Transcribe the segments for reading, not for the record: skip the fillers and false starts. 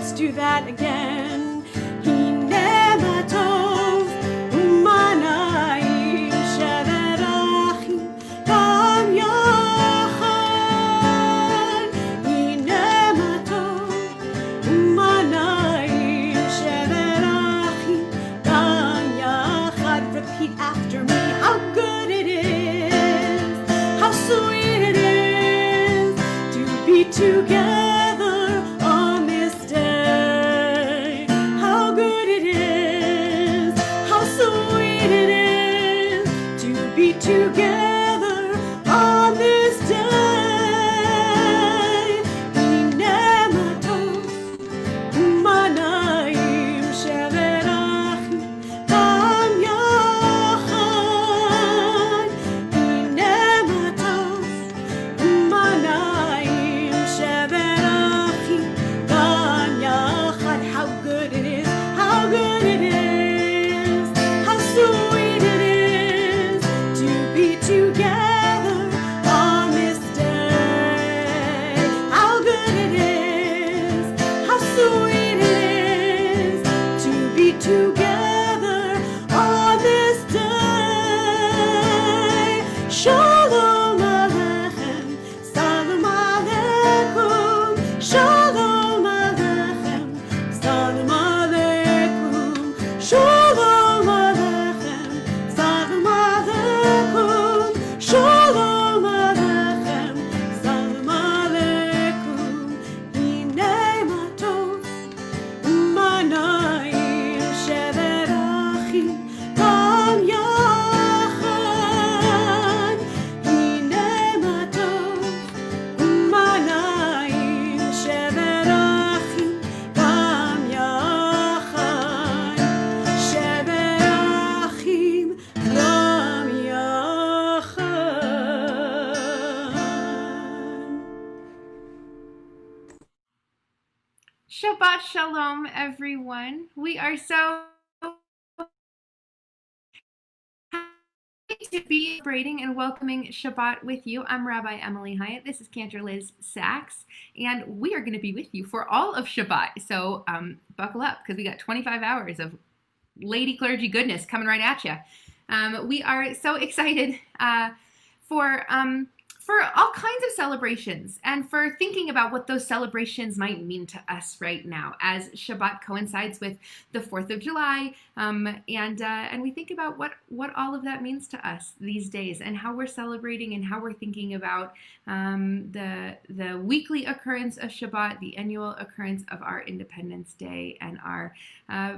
let's do that again. Hine ma tov u'manayim she'verachim gam yachad. Hine ma tov u'manayim she'verachim gam yachad. Repeat after me. How good it is, how sweet it is to be together on this day. How good it is, how sweet it is to be together on this day. Hine ma tov u'manayim she'verachim gam yachad. Hine ma tov u'manayim she'verachim gam yachad. How good it is, how good it is, how sweet it is to be together on this day. How good it is, how sweet it is to be together on this day. Shalom Aleichem, Salam Aleikum, Shalom Aleichem, Salam Aleikum, Shalom Aleichem, Salam Aleikum, Shalom Aleichem, Salam Aleikum. Hine ma tov u'manayim she'verachim gam yachad. Hine ma tov u'manayim she'verachim gam yachad. She'verachim gam yachad. Shabbat Shalom, everyone. We are so happy to be celebrating and welcoming Shabbat with you. I'm Rabbi Emily Hyatt. This is Cantor Liz Sachs, and we are going to be with you for all of Shabbat. So buckle up, because we got 25 hours of lady clergy goodness coming right at you. We are so excited for all kinds of celebrations, and for thinking about what those celebrations might mean to us right now as Shabbat coincides with the 4th of July, and we think about what all of that means to us these days, and how we're celebrating and how we're thinking about the weekly occurrence of Shabbat, the annual occurrence of our Independence Day, and our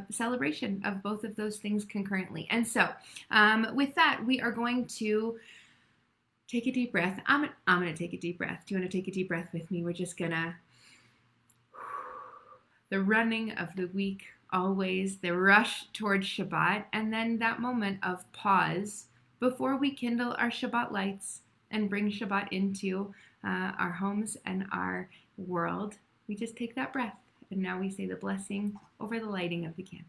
celebration of both of those things concurrently. And so with that, we are going to take a deep breath. I'm going to take a deep breath. Do you want to take a deep breath with me? We're just going to, the running of the week, always, the rush towards Shabbat, and then that moment of pause before we kindle our Shabbat lights and bring Shabbat into our homes and our world. We just take that breath, and now we say the blessing over the lighting of the candles.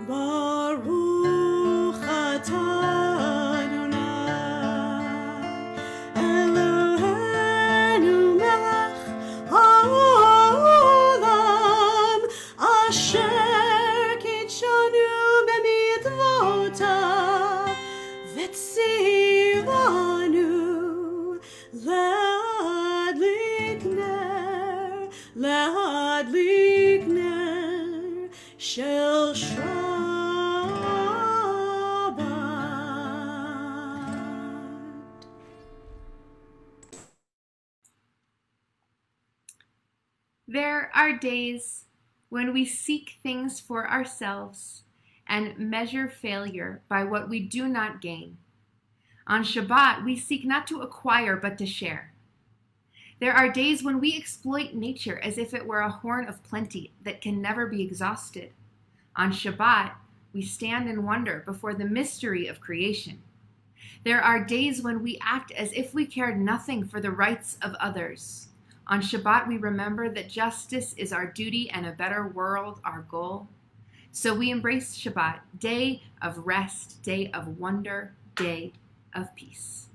Baruch atah Adonai Eloheinu melech haolam asher kitshanu b'mitzvotav v'tzivanu להדליק נר של שבת. There are days when we seek things for ourselves and measure failure by what we do not gain. On Shabbat, we seek not to acquire but to share. There are days when we exploit nature as if it were a horn of plenty that can never be exhausted. On Shabbat, we stand in wonder before the mystery of creation. There are days when we act as if we cared nothing for the rights of others. On Shabbat, we remember that justice is our duty and a better world our goal. So we embrace Shabbat, day of rest, day of wonder, day of peace.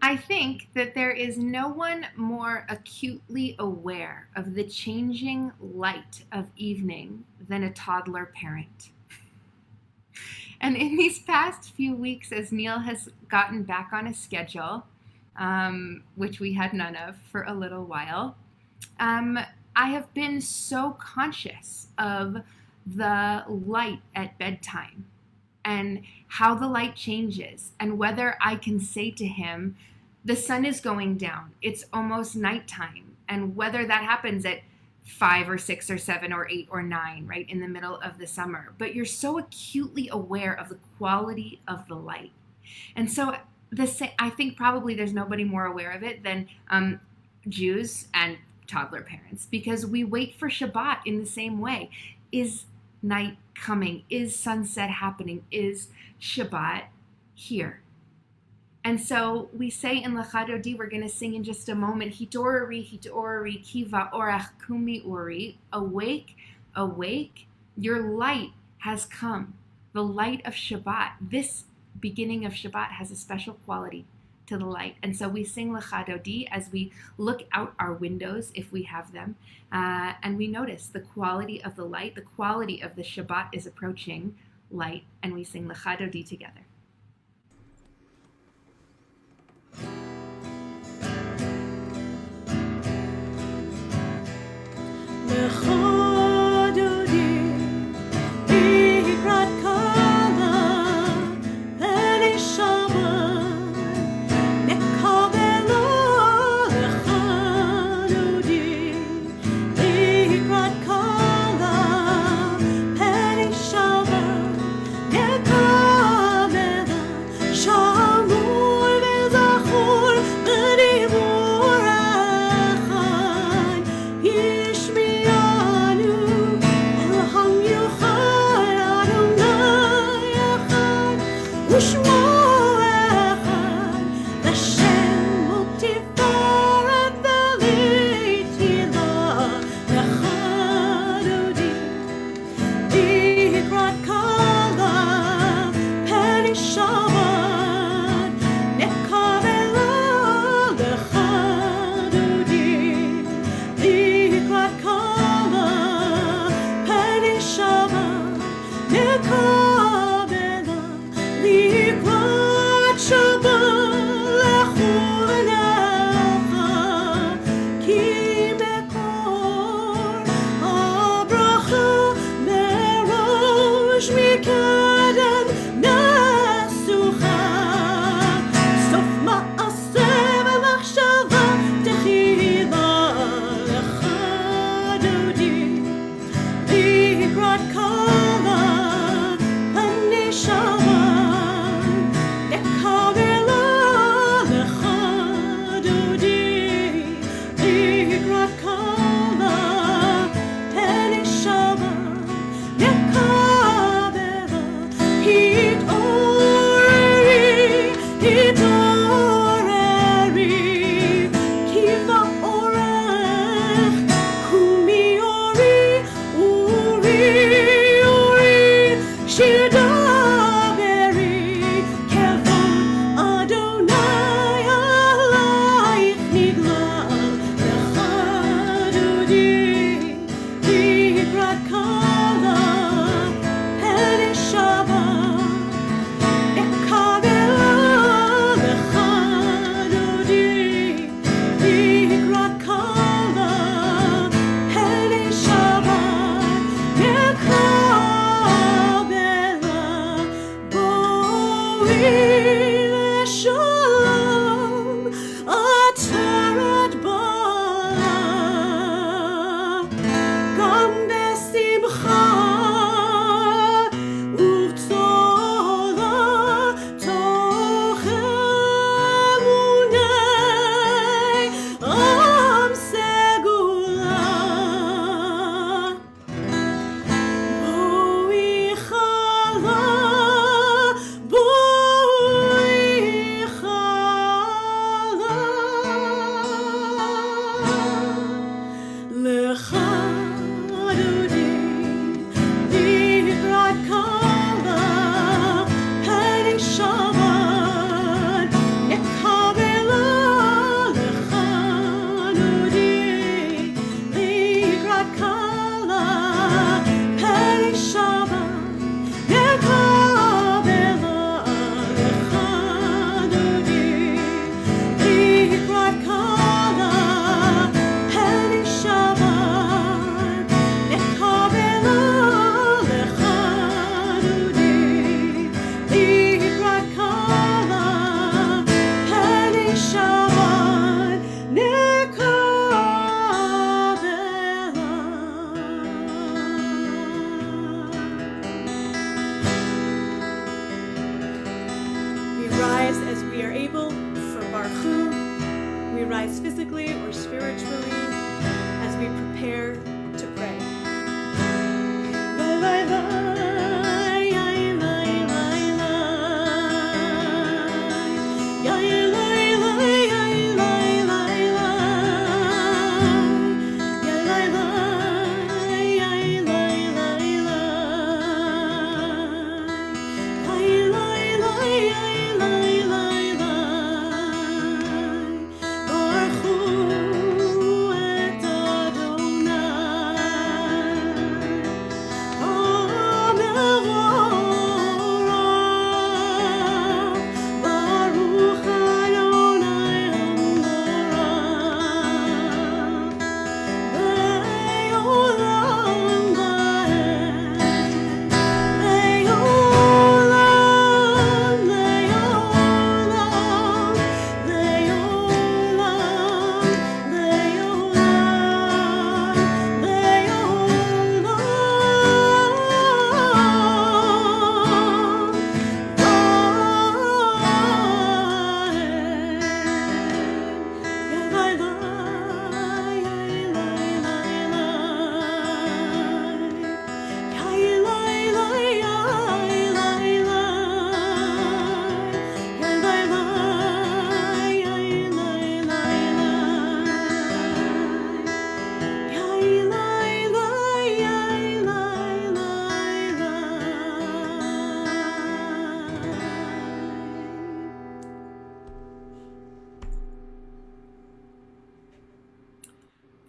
I think that there is no one more acutely aware of the changing light of evening than a toddler parent. And in these past few weeks, as Neil has gotten back on a schedule, which we had none of for a little while, I have been so conscious of the light at bedtime and how the light changes and whether I can say to him, the sun is going down, it's almost nighttime, and whether that happens at 5 or 6 or 7 or 8 or 9, right, in the middle of the summer. But you're so acutely aware of the quality of the light. And so I think probably there's nobody more aware of it than Jews and toddler parents, because we wait for Shabbat in the same way. Is night coming? Is sunset happening? Is Shabbat here? And so we say in Lecha Dodi, we're going to sing in just a moment, Hitorari, Hitorari, Kiva Orach Kumi Uri, awake, awake, your light has come. The light of Shabbat, this beginning of Shabbat has a special quality to the light. And so we sing Lecha Dodi as we look out our windows, if we have them, and we notice the quality of the light, the quality of the Shabbat is approaching light, and we sing Lecha Dodi together. Come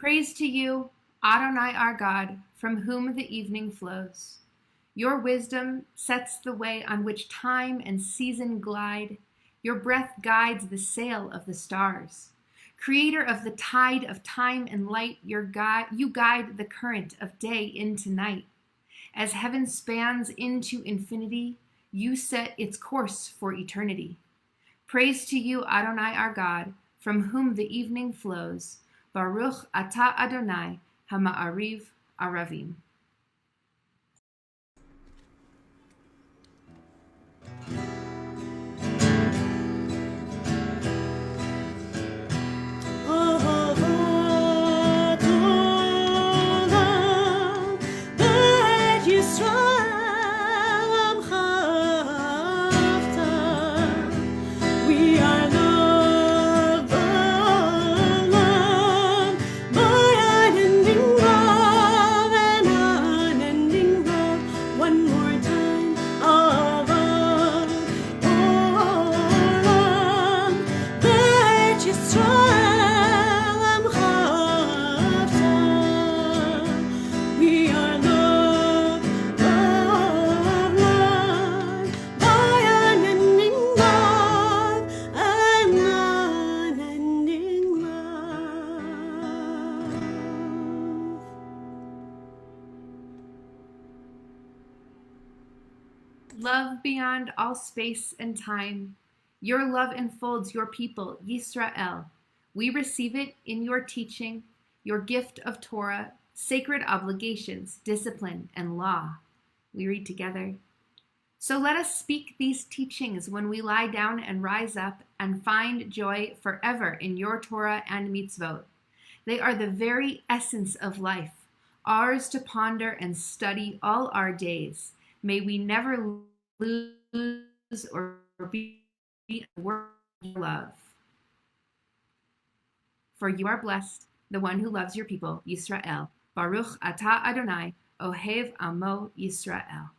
Praise to you, Adonai our God, from whom the evening flows. Your wisdom sets the way on which time and season glide. Your breath guides the sail of the stars. Creator of the tide of time and light, you guide the current of day into night. As heaven spans into infinity, you set its course for eternity. Praise to you, Adonai our God, from whom the evening flows. Baruch atah Adonai, hama'ariv aravim. Love beyond all space and time. Your love enfolds your people, Yisrael. We receive it in your teaching, your gift of Torah, sacred obligations, discipline, and law. We read together. So let us speak these teachings when we lie down and rise up and find joy forever in your Torah and mitzvot. They are the very essence of life, ours to ponder and study all our days. May we never lose or be a word of love. For you are blessed, the one who loves your people, Yisrael. Baruch atah Adonai, ohev amo Yisrael.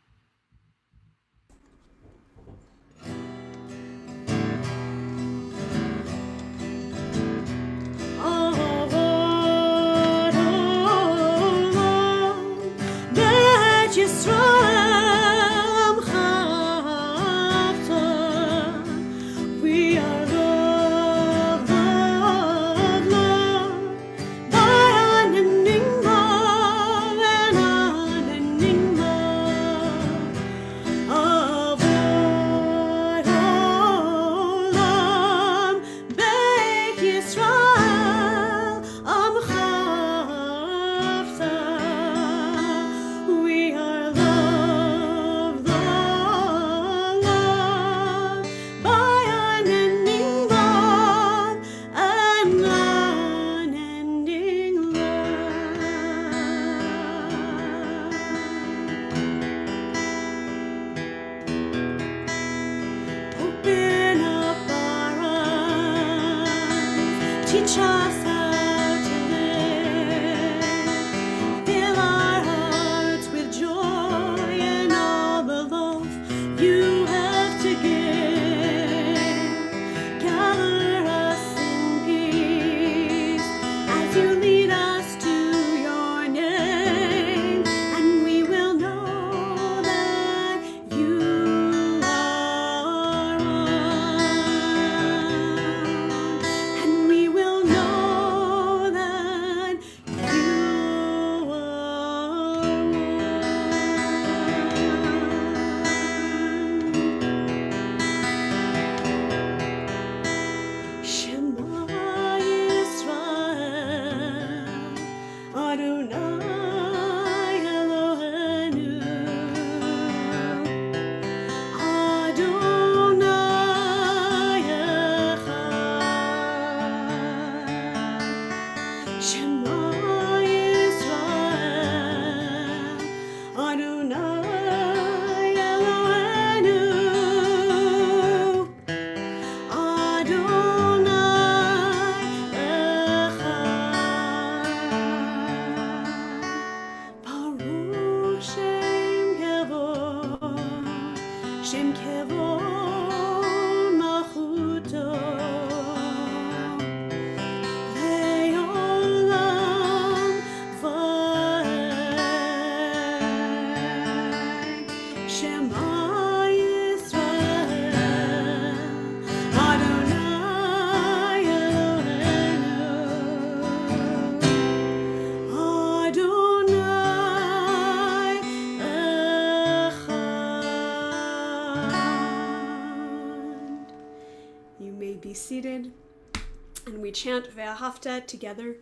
chant Ve'ahavta together.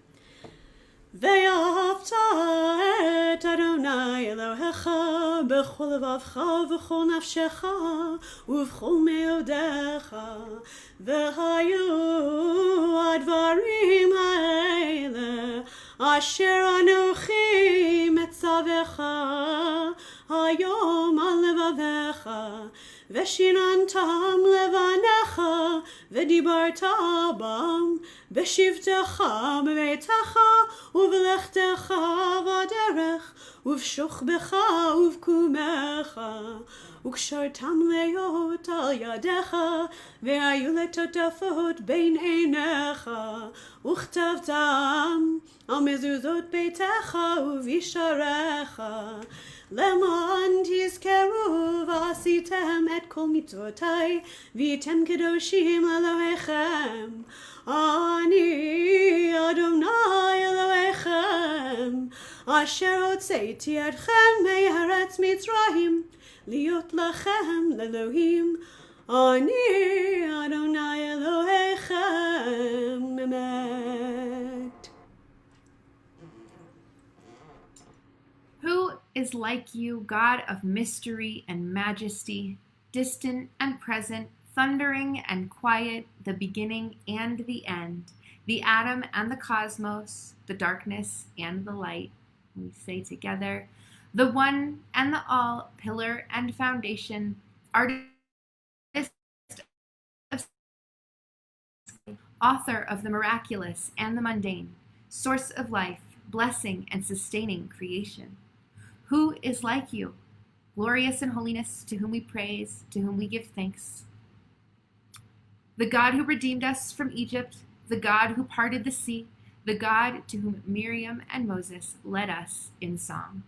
Ve'ahavta et Adonai Elohecha b'chol levavcha v'chol nafshecha u'v'chol meodecha v'hayu advarim ha'ele asher anochi metzavecha hayom al levavecha v'shinantam levanecha v'dibarta bam v'shivtecha b'beitecha uv'lechtecha v'aderech uv'shochbecha uv'kumecha וקשרתם להיות על ידיך, והיו לטוטפות בין עיניך, וכתבתם על מזוזות ביתך ובשעריך, למען תזכרו ועשיתם את כל מצוותיי, והייתם קדושים לאלוהיכם. אני אדוני אלוהיכם, אשר הוצאתי אתכם מארץ מצרים, להיות לכם לאלוהים, אני אדוני אלוהיכם אמת. Who is like you, God of mystery and majesty, distant and present, thundering and quiet, the beginning and the end, the atom and the cosmos, the darkness and the light? We say together, the one and the all, pillar and foundation, artist of author of the miraculous and the mundane, source of life, blessing and sustaining creation. Who is like you, glorious in holiness, to whom we praise, to whom we give thanks? The God who redeemed us from Egypt, the God who parted the sea, the God to whom Miriam and Moses led us in song.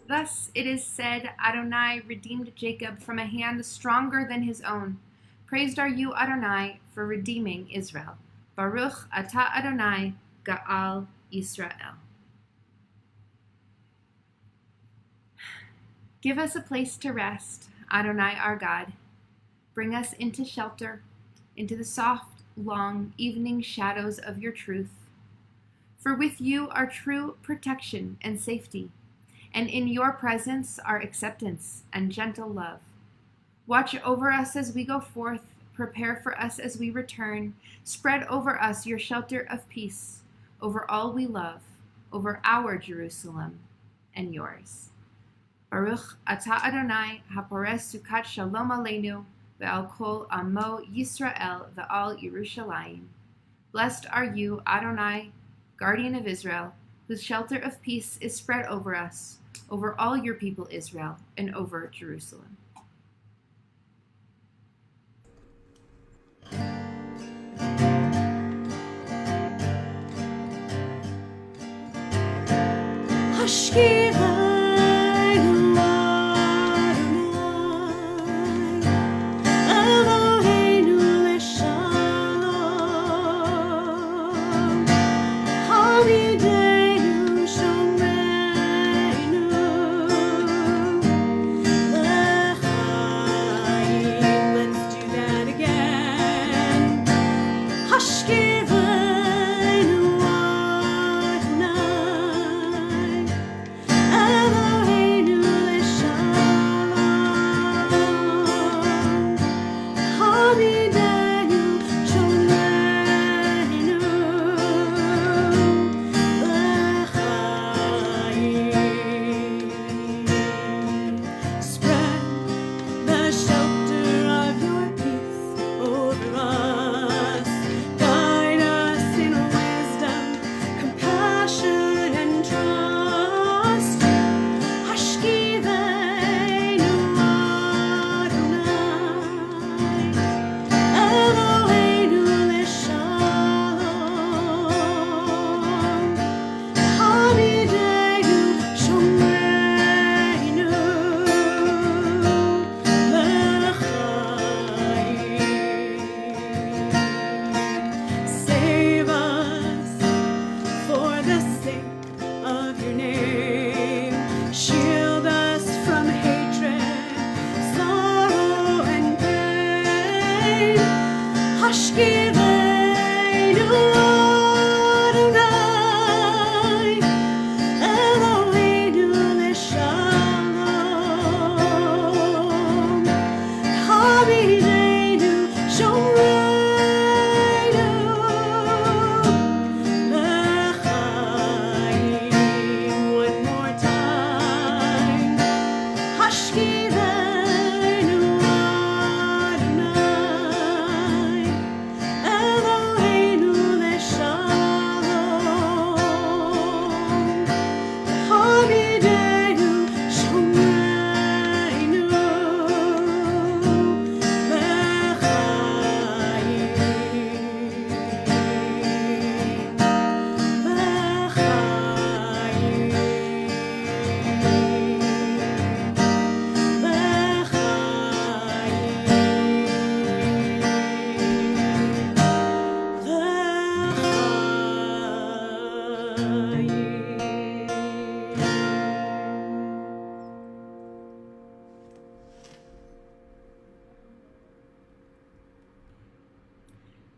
Thus it is said, Adonai redeemed Jacob from a hand stronger than his own. Praised are you, Adonai, for redeeming Israel. Baruch atah Adonai, Ga'al Yisrael. Give us a place to rest, Adonai our God. Bring us into shelter, into the soft, long evening shadows of your truth. For with you are true protection and safety, and in your presence are acceptance and gentle love. Watch over us as we go forth, prepare for us as we return. Spread over us your shelter of peace, over all we love, over our Jerusalem and yours. Baruch atah Adonai hapores sukat shalom aleinu ve'al kol amo Yisrael ve'al Yerushalayim. Blessed are you, Adonai, guardian of Israel, whose shelter of peace is spread over us, over all your people Israel, and over Jerusalem.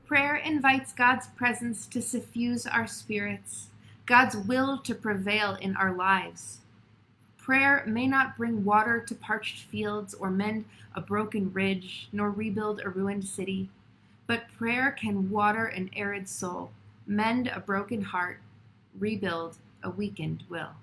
Prayer invites God's presence to suffuse our spirits, God's will to prevail in our lives. Prayer may not bring water to parched fields or mend a broken ridge, nor rebuild a ruined city, but prayer can water an arid soul, mend a broken heart, rebuild a weakened will.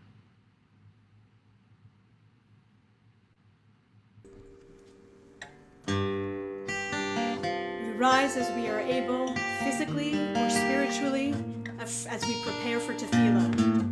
Rise as we are able, physically or spiritually, as we prepare for tefillah.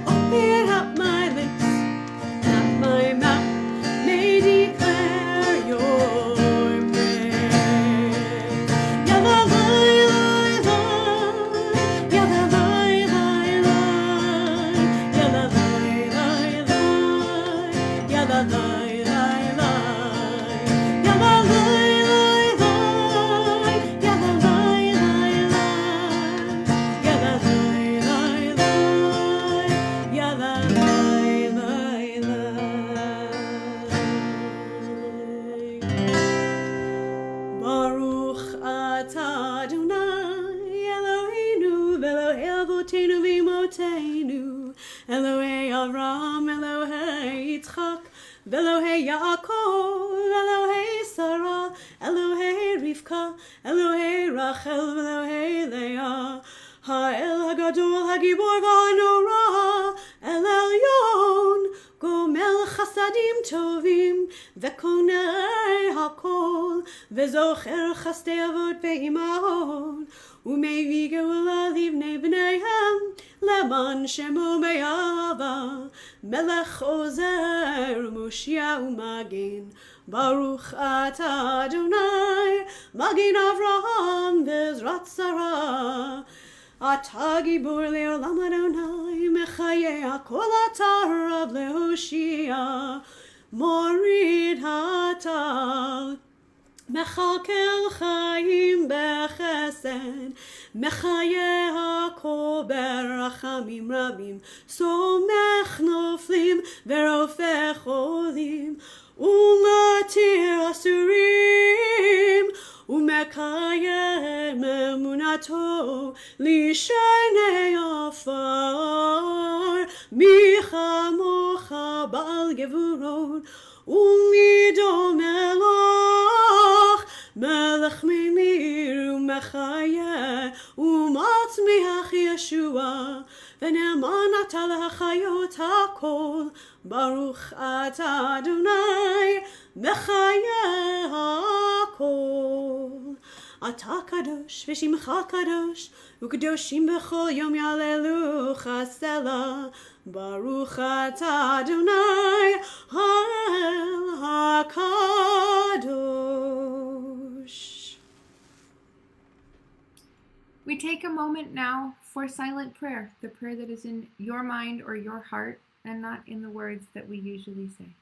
Open up my lips, that my mouth may declare Velohei Yaakov, Elohei Sarah, Elohei Rivka, Elohei Rachel, Elohei Leah. Ha'el Hagadol Hagibor V'Hanora, El Elyon, Gomel Chasadim Tovim, Vekonei Hakol, Vezocher Chastei Avot Ve'imahot, Umei Geula Livnei Bneihem, Leman Shemo Me'ava, Melech Ozer, Moshia Umagin, Baruch Ata Adonai, Magin Avraham, Bezrat Sarah. Ata gibor le'olam Adonai, mechayeh hakol ata rav lehoshia, morid hatal, mechalkel chayim bechesed, mechayeh hakol berachamim rabim, somech noflim verofech olim, umatir asurim, ומקיים אמונתו לשני עפר, מי כמוך בעל גבורות ומידו מלך, מלך ממיר ומחיה ומצמיח ישוע, ונאמן אתה להחיות הכל, ברוך אתה אדוני מחיה הכל. אתה קדוש ושמך קדוש, וקדושים בכל יום יעללוך סלע, ברוך אתה אדוני האל הקדוש. We take a moment now for silent prayer, the prayer that is in your mind or your heart and not in the words that we usually say.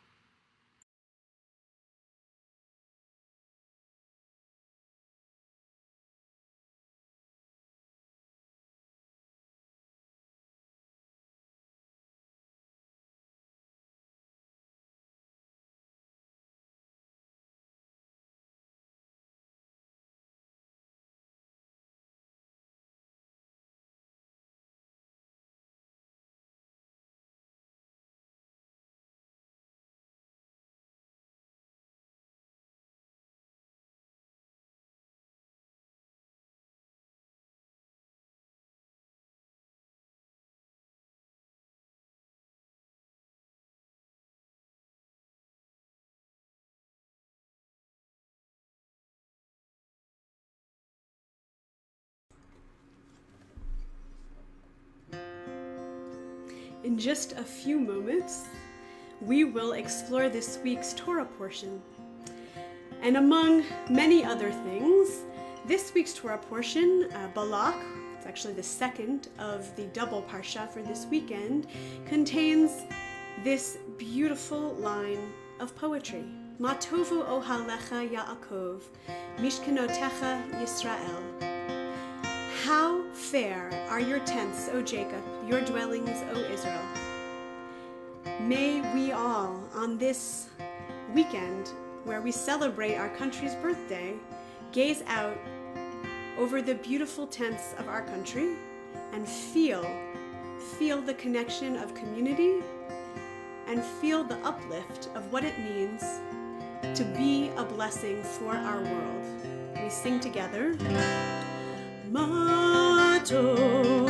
In just a few moments, we will explore this week's Torah portion. And among many other things, this week's Torah portion, Balak, it's actually the second of the double Parsha for this weekend, contains this beautiful line of poetry. Ma tovu ohalecha Yaakov, mishkenotecha Yisrael. How fair are your tents, O Jacob, your dwellings, O Israel. May we all, on this weekend where we celebrate our country's birthday, gaze out over the beautiful tents of our country and feel the connection of community and feel the uplift of what it means to be a blessing for our world. We sing together. Ma tovu,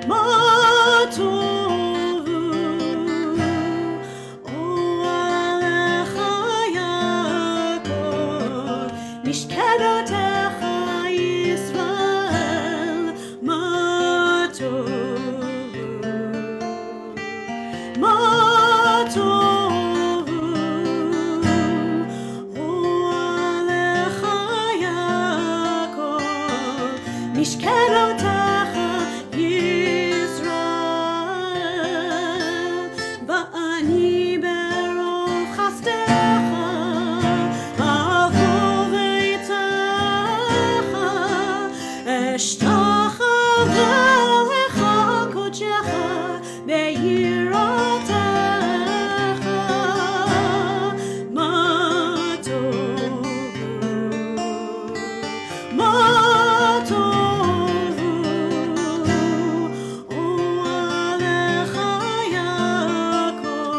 ma tovu, ohalecha Yaakov, mishkenotecha Yisrael. Ma tovu, ma tovu, ohalecha Yaakov, mishkenotecha Yisrael. Va'ani berov chastecha, a'avov eitecha, eshtachava lecha kodecha, be'yiratecha. Ma tovu, ma tovu, ohalecha Yaakov,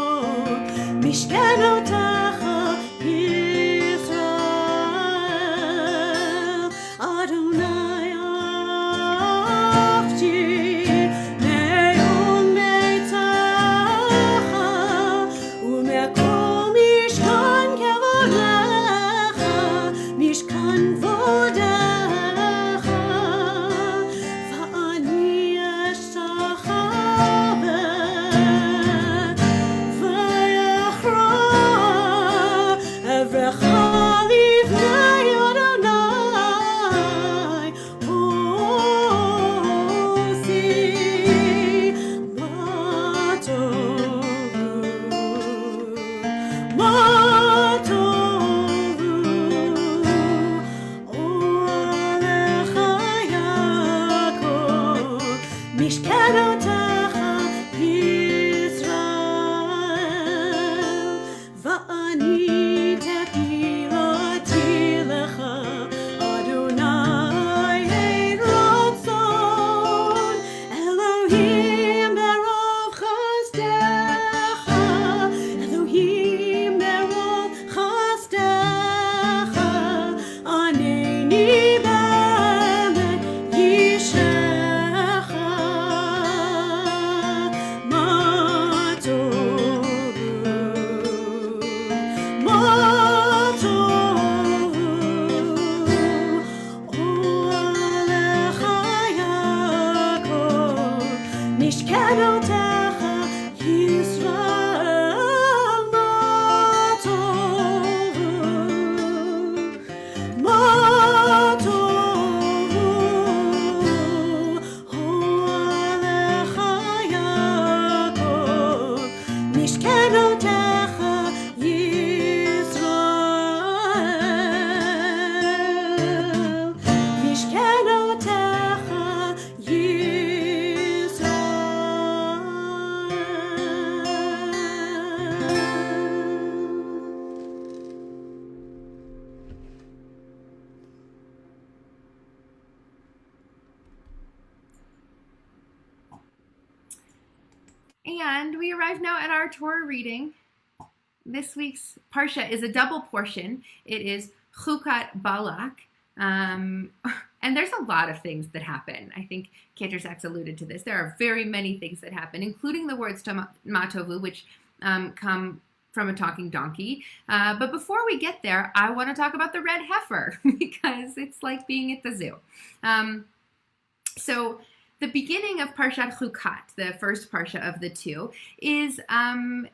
משכנותיך ישראל מה טובו, מה טובו, אוהליך יעקב, משכנותיך ישראל, משכנותיך And we arrive now at our Torah reading. This week's Parsha is a double portion. It is Chukat Balak. And there's a lot of things that happen. I think Cantor alluded to this. There are very many things that happen, including the words matovu, which come from a talking donkey. But before we get there, I want to talk about the red heifer because it's like being at the zoo. So the beginning of Parashat Chukat, the first Parsha of the two, is the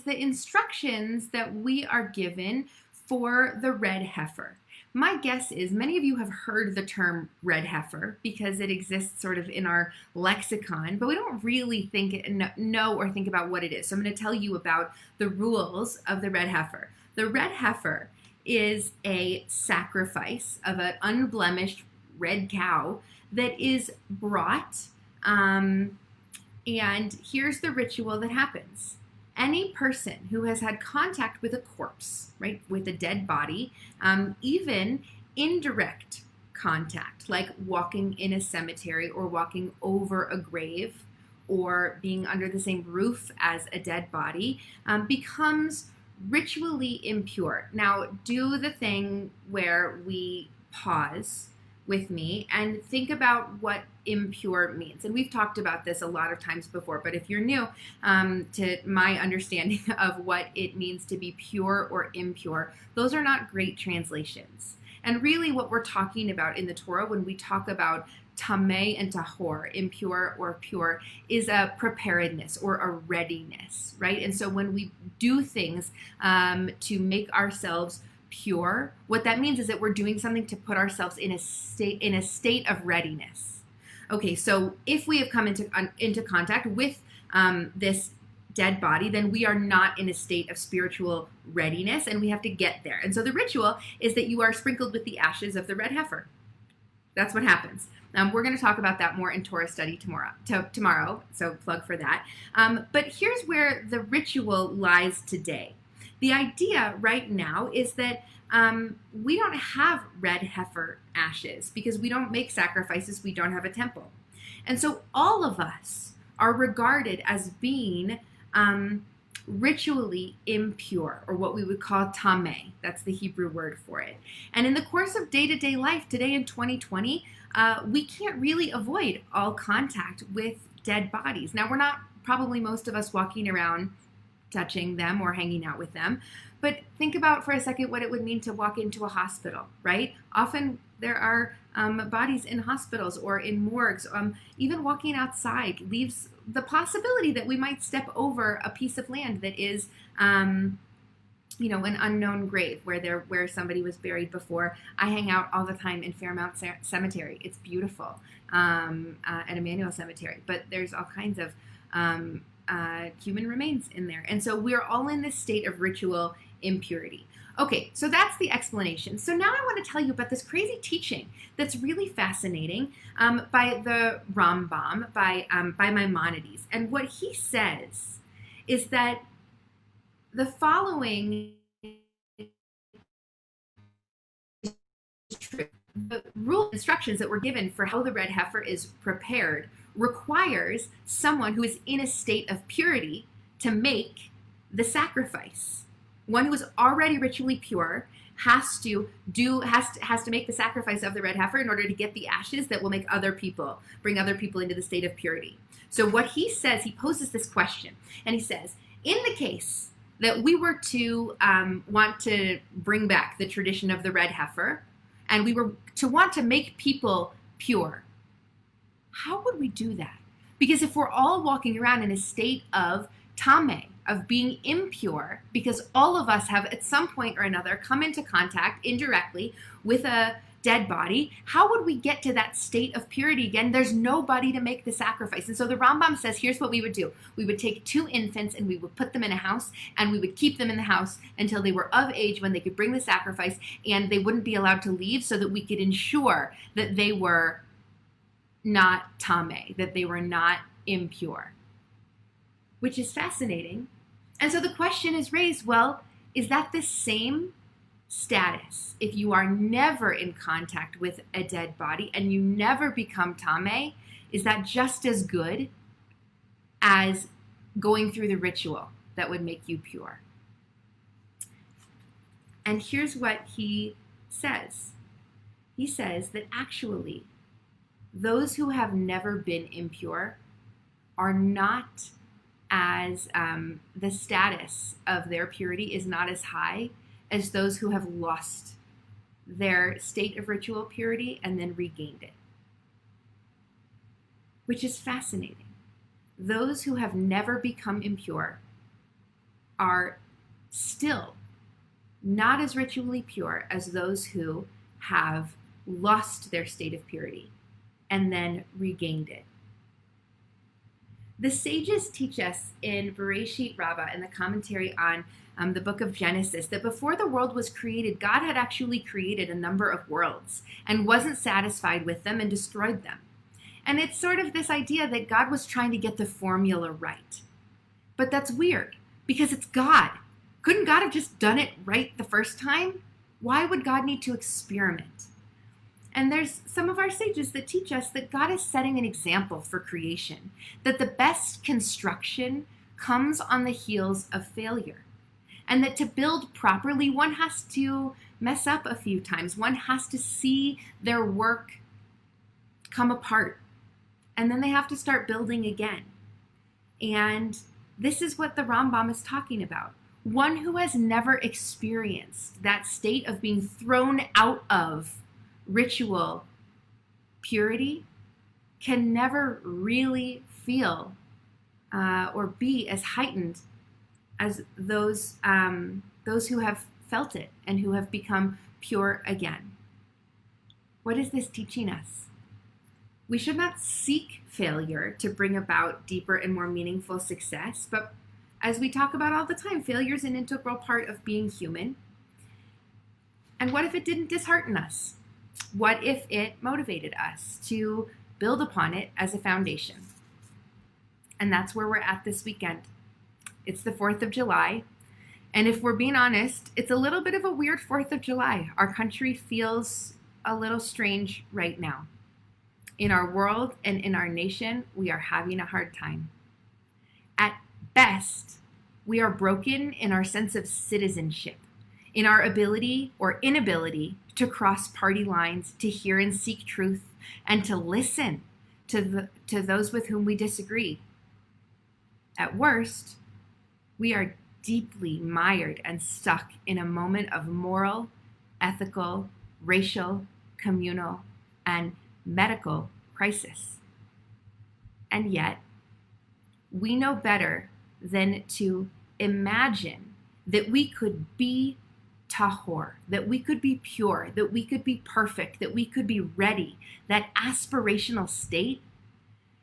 instructions that we are given for the red heifer. My guess is many of you have heard the term red heifer because it exists sort of in our lexicon, but we don't really know or think about what it is. So I'm going to tell you about the rules of the red heifer. The red heifer is a sacrifice of an unblemished red cow that is brought, and here's the ritual that happens. Any person who has had contact with a corpse, right, with a dead body, even indirect contact, like walking in a cemetery or walking over a grave or being under the same roof as a dead body, becomes ritually impure. Now, do the thing where we pause with me and think about what impure means. And we've talked about this a lot of times before, but if you're new to my understanding of what it means to be pure or impure, those are not great translations. And really what we're talking about in the Torah when we talk about tameh and tahor, impure or pure, is a preparedness or a readiness, right? And so when we do things to make ourselves pure, what that means is that we're doing something to put ourselves in a state of readiness. Okay, so if we have come into contact with this dead body, then we are not in a state of spiritual readiness, and we have to get there. And so the ritual is that you are sprinkled with the ashes of the red heifer. That's what happens. We're going to talk about that more in Torah study tomorrow, so plug for that. But here's where the ritual lies today. The idea right now is that we don't have red heifer ashes because we don't make sacrifices, we don't have a temple. And so all of us are regarded as being ritually impure, or what we would call tameh. That's the Hebrew word for it. And in the course of day-to-day life, today in 2020, we can't really avoid all contact with dead bodies. Now, we're not probably most of us walking around touching them or hanging out with them. But think about for a second what it would mean to walk into a hospital, right? Often there are bodies in hospitals or in morgues. Even walking outside leaves the possibility that we might step over a piece of land that is, an unknown grave where somebody was buried before. I hang out all the time in Fairmount Cemetery. It's beautiful, at Emmanuel Cemetery. But there's all kinds of human remains in there. And so we're all in this state of ritual impurity. Okay, so that's the explanation. So now I want to tell you about this crazy teaching that's really fascinating by the Rambam, by Maimonides. And what he says is that the following is true. The rule instructions that were given for how the red heifer is prepared requires someone who is in a state of purity to make the sacrifice. One who is already ritually pure has to make the sacrifice of the red heifer in order to get the ashes that will bring other people into the state of purity. So what he says, he poses this question, and he says, in the case that we were to want to bring back the tradition of the red heifer, and we were to want to make people pure, how would we do that? Because if we're all walking around in a state of tameh, of being impure, because all of us have at some point or another come into contact indirectly with a dead body, how would we get to that state of purity again? There's nobody to make the sacrifice. And so the Rambam says, here's what we would do. We would take 2 infants and we would put them in a house, and we would keep them in the house until they were of age when they could bring the sacrifice, and they wouldn't be allowed to leave, so that we could ensure that they were not tameh, that they were not impure, which is fascinating. And so the question is raised, well, is that the same status if you are never in contact with a dead body and you never become tameh? Is that just as good as going through the ritual that would make you pure? And here's what he says. He says that actually those who have never been impure are not as, the status of their purity is not as high as those who have lost their state of ritual purity and then regained it, which is fascinating. Those who have never become impure are still not as ritually pure as those who have lost their state of purity and then regained it. The sages teach us in Bereshit Rabbah, in the commentary on the book of Genesis, that before the world was created, God had actually created a number of worlds and wasn't satisfied with them and destroyed them. And it's sort of this idea that God was trying to get the formula right. But that's weird, because it's God. Couldn't God have just done it right the first time? Why would God need to experiment? And there's some of our sages that teach us that God is setting an example for creation, that the best construction comes on the heels of failure, and that to build properly, one has to mess up a few times. One has to see their work come apart, and then they have to start building again. And this is what the Rambam is talking about. One who has never experienced that state of being thrown out of ritual purity can never really feel or be as heightened as those who have felt it and who have become pure again. What is this teaching us? We should not seek failure to bring about deeper and more meaningful success, but as we talk about all the time, failure is an integral part of being human. And what if it didn't dishearten us? What if it motivated us to build upon it as a foundation? And that's where we're at this weekend. It's the 4th of July. And if we're being honest, it's a little bit of a weird 4th of July. Our country feels a little strange right now. In our world and in our nation, we are having a hard time. At best, we are broken in our sense of citizenship, in our ability or inability to cross party lines, to hear and seek truth, and to listen to those with whom we disagree. At worst, we are deeply mired and stuck in a moment of moral, ethical, racial, communal, and medical crisis. And yet, we know better than to imagine that we could be tahor, that we could be pure, that we could be perfect, that we could be ready, that aspirational state,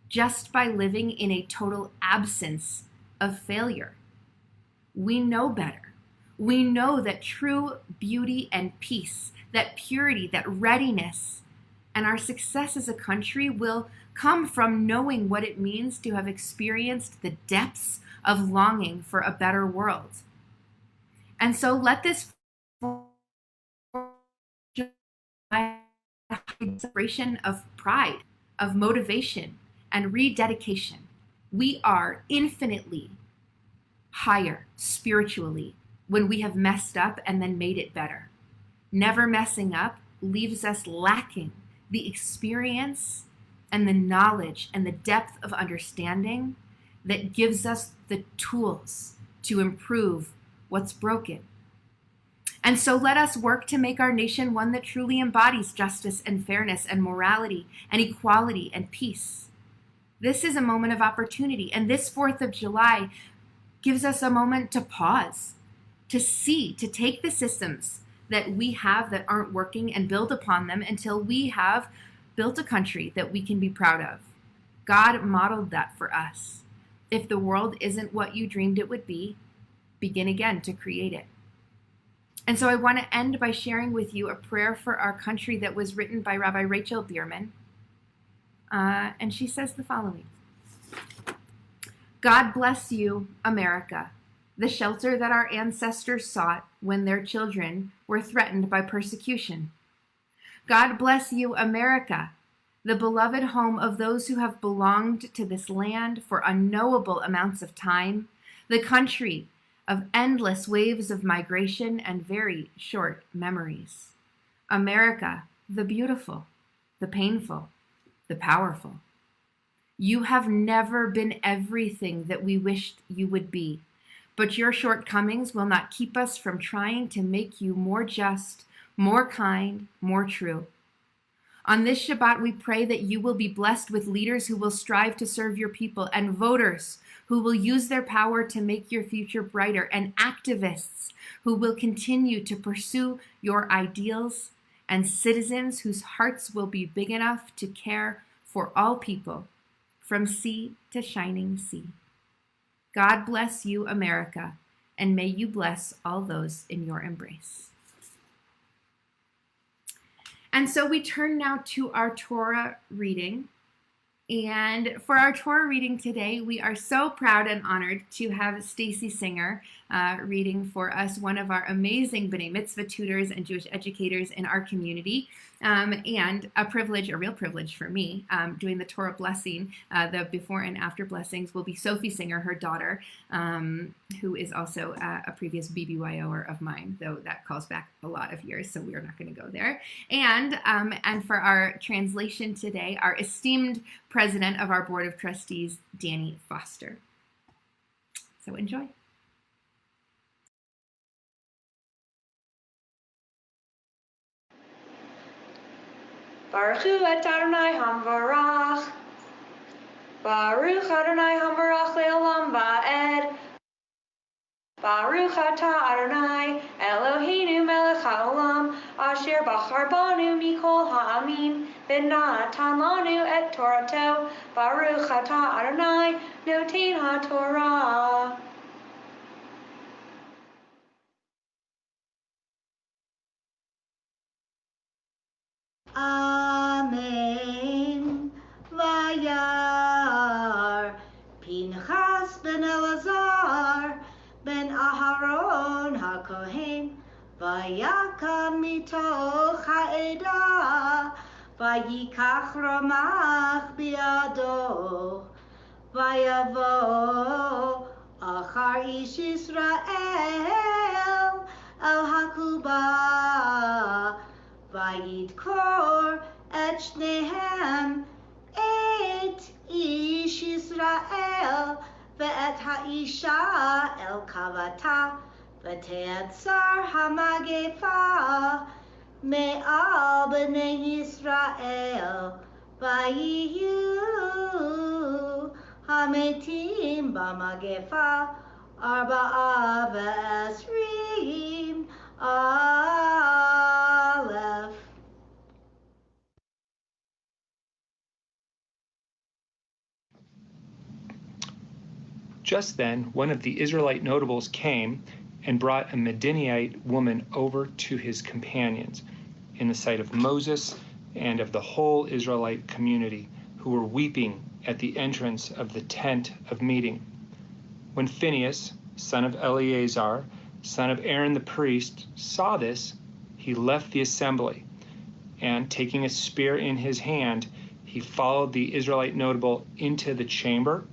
just by living in a total absence of failure. We know better. We know that true beauty and peace, that purity, that readiness, and our success as a country will come from knowing what it means to have experienced the depths of longing for a better world. And so let this celebration of pride, of motivation, and rededication. We are infinitely higher spiritually when we have messed up and then made it better. Never messing up leaves us lacking the experience and the knowledge and the depth of understanding that gives us the tools to improve what's broken. And so let us work to make our nation one that truly embodies justice and fairness and morality and equality and peace. This is a moment of opportunity. And this 4th of July gives us a moment to pause, to see, to take the systems that we have that aren't working and build upon them until we have built a country that we can be proud of. God modeled that for us. If the world isn't what you dreamed it would be, begin again to create it. And so I want to end by sharing with you a prayer for our country that was written by Rabbi Rachel Bierman. And she says the following: God bless you, America, the shelter that our ancestors sought when their children were threatened by persecution. God bless you, America, the beloved home of those who have belonged to this land for unknowable amounts of time, the country of endless waves of migration and very short memories. America, the beautiful, the painful, the powerful. You have never been everything that we wished you would be, but your shortcomings will not keep us from trying to make you more just, more kind, more true. On this Shabbat, we pray that you will be blessed with leaders who will strive to serve your people, and voters who will use their power to make your future brighter, and activists who will continue to pursue your ideals, and citizens whose hearts will be big enough to care for all people, from sea to shining sea. God bless you, America, and may you bless all those in your embrace. And so we turn now to our Torah reading. And for our Torah reading today, we are so proud and honored to have Stacy Singer reading for us, one of our amazing B'nai Mitzvah tutors and Jewish educators in our community. And a privilege, a real privilege for me, doing the Torah blessing. The before and after blessings will be Sophie Singer, her daughter, who is also a previous BBYOer of mine, though that calls back a lot of years, so we are not going to go there. And for our translation today, our esteemed president of our board of trustees, Danny Foster. So enjoy. Baruch Hu et Adonai Hamvarach. Baruch Adonai Hamvarach le'olam va'ed. Baruch atah Adonai Eloheinu melech haolam asher bachar banu mikol ha'amim v'natan lanu et Torato. Baruch atah Adonai noten ha'Torah. Amen. Vayar Pinchas ben Elazar ben Aharon HaKohen vayakam mitoch ha'edah vayikach ramach biado vayavo achar ish Yisrael el hakubah vayidkor et shnehem et ish Yisrael ve'et ha'isha el kavata v'te'atzar hamagefa me'al b'nei Yisrael vayiyu hametim b'magefa arba'a ve'esrim Aleph. Just then, one of the Israelite notables came and brought a Midianite woman over to his companions in the sight of Moses and of the whole Israelite community, who were weeping at the entrance of the tent of meeting. When Phinehas, son of Eleazar, son of Aaron the priest, saw this, he left the assembly, and taking a spear in his hand, he followed the Israelite notable into the chamber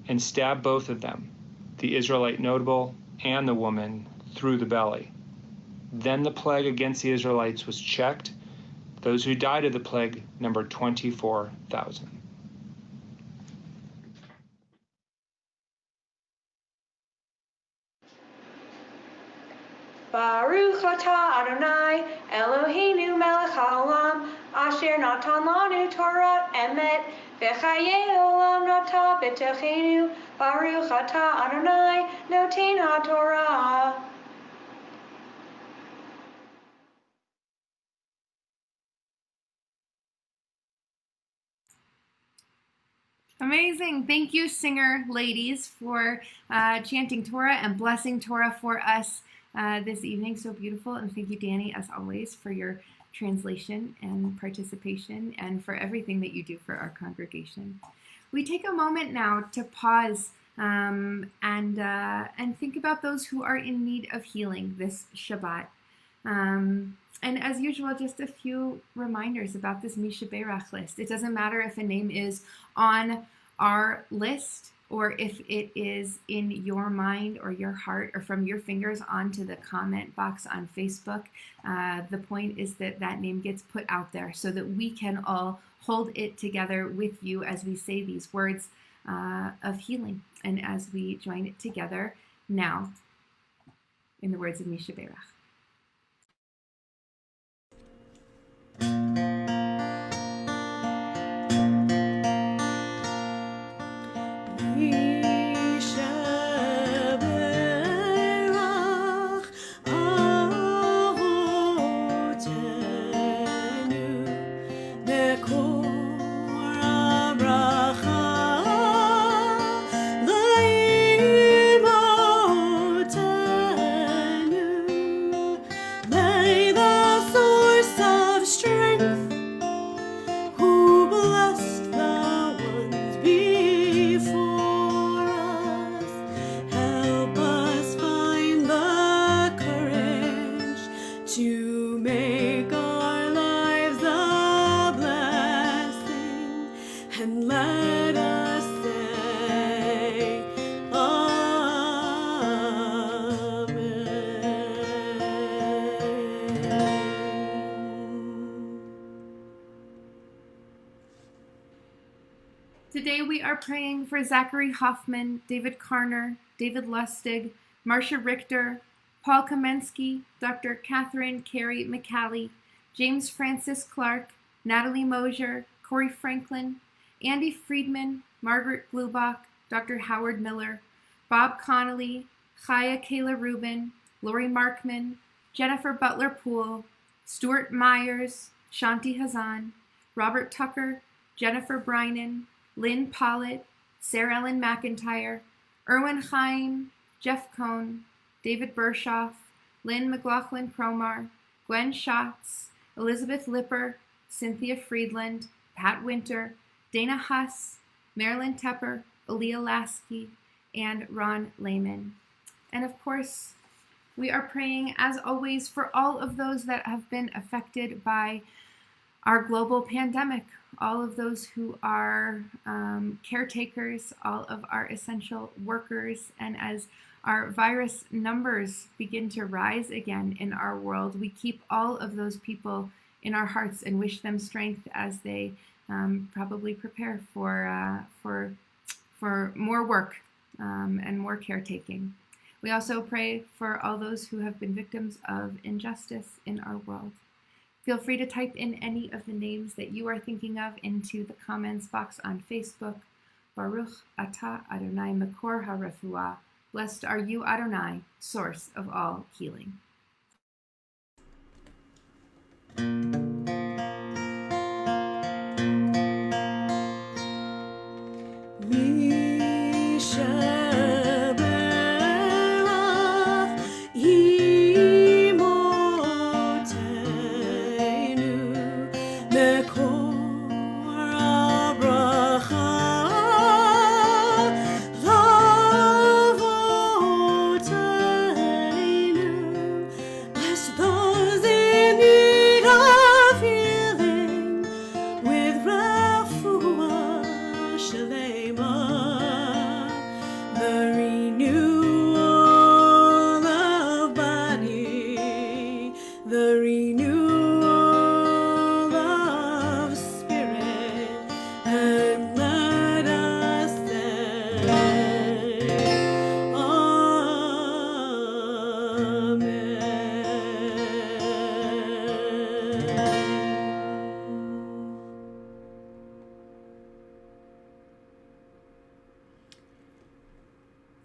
and stabbed both of them, the Israelite notable and the woman, through the belly. Then the plague against the Israelites was checked. Those who died of the plague numbered 24,000. Baruch atah Adonai Eloheinu melech haolam Asher natan lanu Torah emet v'chaye olam nata b'techenu Baruch atah Adonai noten haTorah. Amazing. Thank you, singer ladies, for chanting Torah and blessing Torah for us this evening. So beautiful. And thank you, Danny, as always, for your translation and participation and for everything that you do for our congregation. We take a moment now to pause and think about those who are in need of healing this Shabbat. And as usual, just a few reminders about this Misha Berach list. It doesn't matter if a name is on our list or if it is in your mind or your heart or from your fingers onto the comment box on Facebook. The point is that that name gets put out there so that we can all hold it together with you as we say these words of healing and as we join it together now in the words of Misha Berach. Today we are praying for Zachary Hoffman, David Karner, David Lustig, Marcia Richter, Paul Kamensky, Dr. Catherine Carey McCallie, James Francis Clark, Natalie Mosier, Corey Franklin, Andy Friedman, Margaret Glubach, Dr. Howard Miller, Bob Connolly, Chaya Kayla Rubin, Lori Markman, Jennifer Butler Poole, Stuart Myers, Shanti Hazan, Robert Tucker, Jennifer Brynan, Lynn Pollitt, Sarah Ellen McIntyre, Erwin Chaim, Jeff Cohn, David Bershoff, Lynn McLaughlin Cromar, Gwen Schatz, Elizabeth Lipper, Cynthia Friedland, Pat Winter, Dana Huss, Marilyn Tepper, Aaliyah Lasky, and Ron Lehman. And of course, we are praying, as always, for all of those that have been affected by our global pandemic, all of those who are caretakers, all of our essential workers, and as our virus numbers begin to rise again in our world, we keep all of those people in our hearts and wish them strength as they probably prepare for more work and more caretaking. We also pray for all those who have been victims of injustice in our world. Feel free to type in any of the names that you are thinking of into the comments box on Facebook. Baruch atah Adonai makor harefuah. Blessed are you, Adonai, source of all healing. Those in need of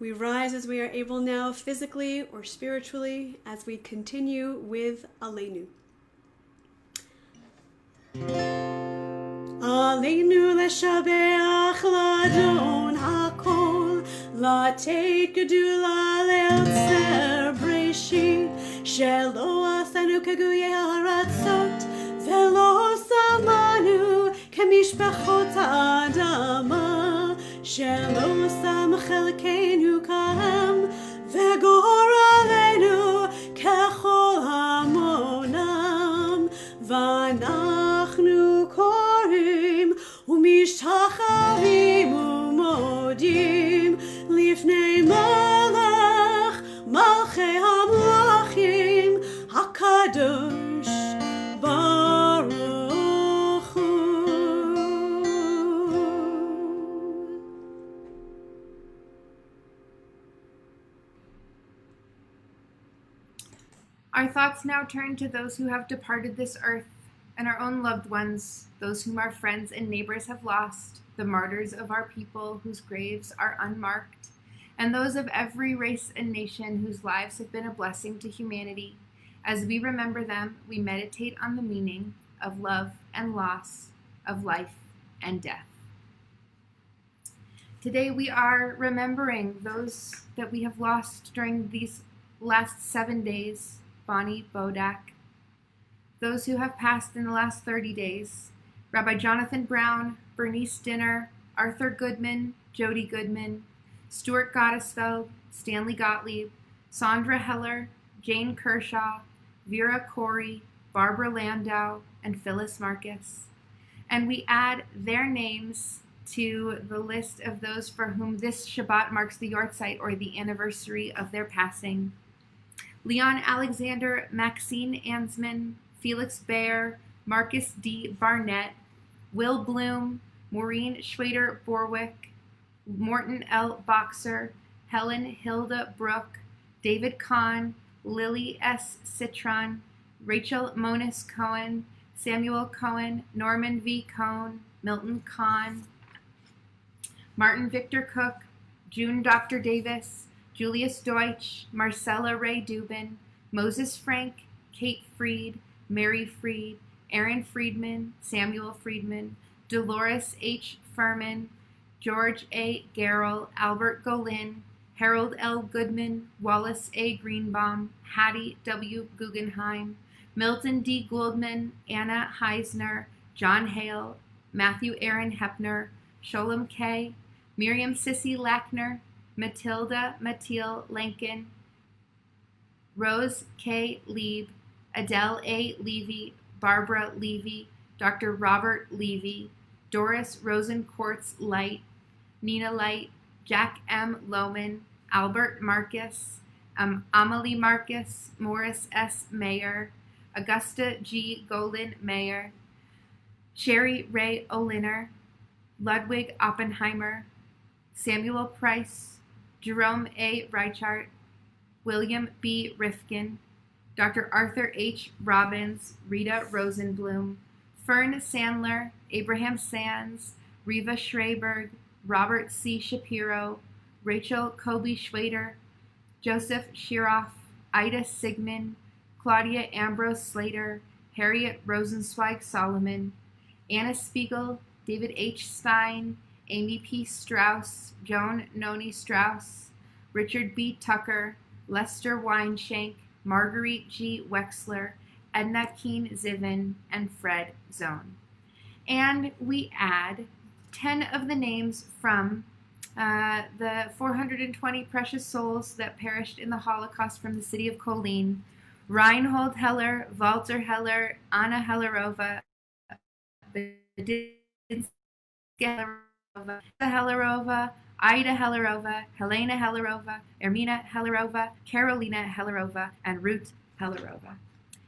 We rise as we are able now, physically or spiritually, as we continue with Aleinu. Aleinu leshabeach ladon hakol, latet gedula leotzer breshit, shelo asanu kaguye haratzot, velo samanu kemishpachot adama, shelo sam chelkeinu kahem, vegor aleinu kechol hamonam, vanachnu korim umishtachavim umodim lifnei malach malchei hamlachim hakadosh baruch hu. Our thoughts now turn to those who have departed this earth, and our own loved ones, those whom our friends and neighbors have lost, the martyrs of our people whose graves are unmarked, and those of every race and nation whose lives have been a blessing to humanity. As we remember them, we meditate on the meaning of love and loss, of life and death. Today we are remembering those that we have lost during these last 7 days. Bonnie Bodak, those who have passed in the last 30 days, Rabbi Jonathan Brown, Bernice Dinner, Arthur Goodman, Jody Goodman, Stuart Gottesfeld, Stanley Gottlieb, Sandra Heller, Jane Kershaw, Vera Corey, Barbara Landau, and Phyllis Marcus. And we add their names to the list of those for whom this Shabbat marks the Yortzeit, or the anniversary of their passing. Leon Alexander, Maxine Ansman, Felix Baer, Marcus D. Barnett, Will Bloom, Maureen Schwader Borwick, Morton L. Boxer, Helen Hilda Brook, David Kahn, Lily S. Citron, Rachel Monis Cohen, Samuel Cohen, Norman V. Cohn, Milton Kahn, Martin Victor Cook, June Dr. Davis, Julius Deutsch, Marcella Ray Dubin, Moses Frank, Kate Freed, Mary Freed, Aaron Friedman, Samuel Friedman, Dolores H. Furman, George A. Garrell, Albert Golin, Harold L. Goodman, Wallace A. Greenbaum, Hattie W. Guggenheim, Milton D. Gouldman, Anna Heisner, John Hale, Matthew Aaron Hepner, Sholem K., Miriam Sissy Lackner, Matilda Matil Lincoln, Rose K. Lieb, Adele A. Levy, Barbara Levy, Dr. Robert Levy, Doris Rosenquartz Light, Nina Light, Jack M. Lohman, Albert Marcus, Amelie Marcus, Morris S. Mayer, Augusta G. Golin Mayer, Sherry Ray Oliner, Ludwig Oppenheimer, Samuel Price, Jerome A. Reichart, William B. Rifkin, Dr. Arthur H. Robbins, Rita Rosenblum, Fern Sandler, Abraham Sands, Riva Schreiberg, Robert C. Shapiro, Rachel Kobe Schwader, Joseph Shiroff, Ida Sigmund, Claudia Ambrose Slater, Harriet Rosenzweig Solomon, Anna Spiegel, David H. Stein, Amy P. Strauss, Joan Noni Strauss, Richard B. Tucker, Lester Weinshank, Marguerite G. Wexler, Edna Keen Zivin, and Fred Zone. And we add 10 of the names from the 420 precious souls that perished in the Holocaust from the city of Kolin: Reinhold Heller, Walter Heller, Anna Hellerova, Hellerova, Ida Hellerova, Helena Hellerova, Ermina Hellerova, Carolina Hellerova, and Ruth Hellerova.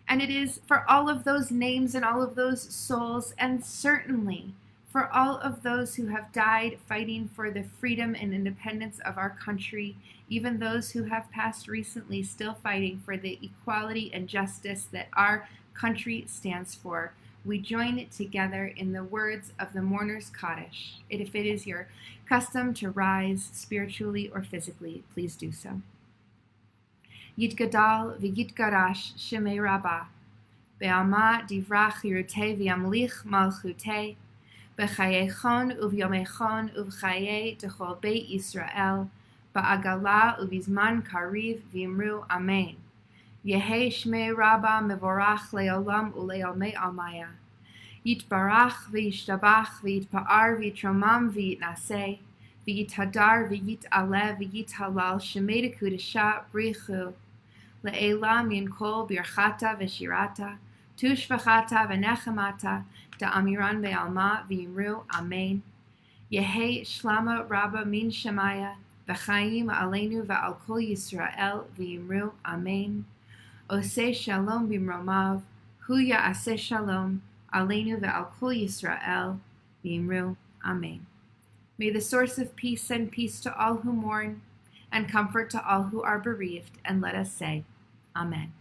And it is for all of those names and all of those souls, and certainly for all of those who have died fighting for the freedom and independence of our country, even those who have passed recently still fighting for the equality and justice that our country stands for. we join it together in the words of the mourner's Kaddish. If it is your custom to rise spiritually or physically, please do so. Yitgadal v'yitgarash shemei Rabba, be'alma divrach yirutei v'yamlich malchutei, b'chayechon uvyomechon uv'chaye techol beit Yisrael, ba'agala uvizman kariv v'imru amen. Yehi shmei Rabba mevorach leolam uleomei almaya. Yitbarach v'yishtabach v'yitpa'ar v'yitromam v'yitnaseh, v'yithadar v'yit'aleh v'yithalal shemei dekudesha brichu. Le'elam yinkol birchata v'shirata, tushvachata v'nechamata, da'amiran be'alma v'yimru amen. Yehi shlama Rabba min shemaya, v'chaim aleinu v'al kol Yisrael v'yimru amen. Oseh shalom bimromav, hu ya'aseh shalom, aleinu ve'al kol Yisrael, v'yimru amen. May the source of peace send peace to all who mourn, and comfort to all who are bereaved, and let us say, Amen.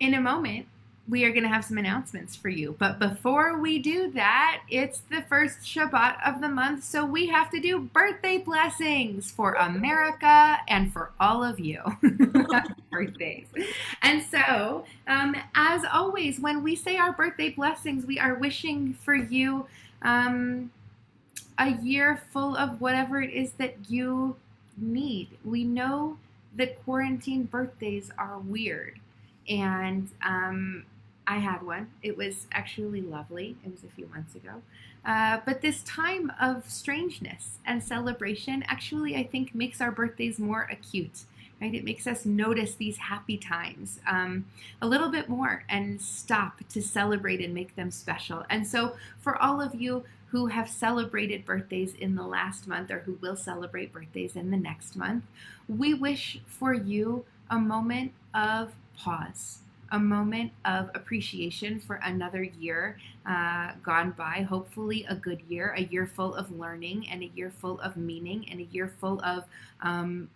In a moment, we are going to have some announcements for you. But before we do that, it's the first Shabbat of the month, so we have to do birthday blessings for America and for all of you. Happy birthdays. And so, as always, when we say our birthday blessings, we are wishing for you a year full of whatever it is that you need. We know that quarantine birthdays are weird. And I had one. It was actually lovely. It was a few months ago. But this time of strangeness and celebration actually, I think, makes our birthdays more acute, right? It makes us notice these happy times a little bit more and stop to celebrate and make them special. And so for all of you who have celebrated birthdays in the last month or who will celebrate birthdays in the next month, we wish for you a moment of pause, a moment of appreciation for another year gone by, hopefully a good year, a year full of learning and a year full of meaning and a year full of